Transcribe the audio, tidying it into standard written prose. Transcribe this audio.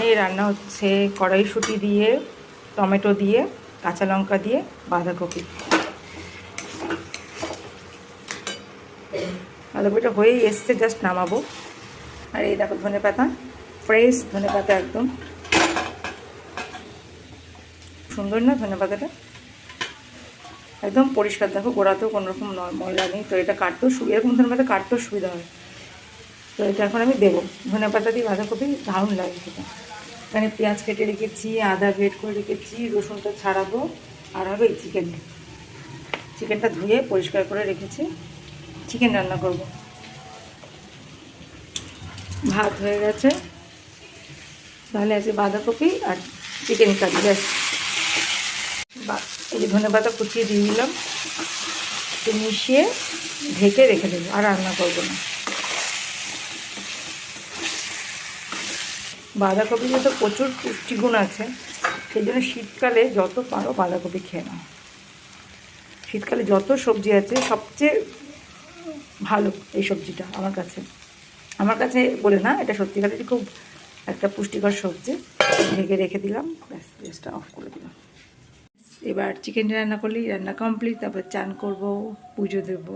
এখানে রান্না হচ্ছে কড়াইশুঁটি দিয়ে, টমেটো দিয়ে, কাঁচা লঙ্কা দিয়ে, বাঁধাকপি। বাঁধাকপিটা হয়েই এসছে, জাস্ট নামাবো। আর এই দেখো ধনেপাতা, ফ্রেশ ধনেপাতা, একদম সুন্দর না ধনেপাতাটা? একদম পরিষ্কার, দেখো গোড়াতেও কোনোরকম ময়লা নেই। তো এটা কাটতেও এরকম ধনেপাতা কাটতেও সুবিধা হয়। তো এটা এখন আমি দেবো। ধনেপাতা দিয়ে বাঁধাকপি দারুণ লাগে খেতে। এখানে পেঁয়াজ কেটে রেখেছি, আদা গ্রেট করে রেখেছি, রসুনটা ছাড়াবো। আর হবে এই চিকেনটা ধুয়ে পরিষ্কার করে রেখেছি। চিকেন রান্না করব। ভাত হয়ে গেছে, তাহলে আছে বাঁধাকপি আর চিকেন কারি, ব্যাস। এই যে ধনেপাতা কুচিয়ে দিয়ে দিলাম, মিশিয়ে ঢেকে রেখে দেবো, আর রান্না করবো না। বাঁধাকপিতে তো প্রচুর পুষ্টিগুণ আছে, সেই জন্য শীতকালে যত পারো বাঁধাকপি খেয়ে নাও। শীতকালে যত সবজি আছে সবচেয়ে ভালো এই সবজিটা আমার কাছে বলে না, এটা সত্যিকারেরই খুব একটা পুষ্টিকর সবজি। ঢেকে রেখে দিলাম, ব্যাস, গ্যাসটা অফ করে দিলাম। এবার চিকেন রান্না করলেই রান্না কমপ্লিট। তারপর চান করবো, পুজো দেবো।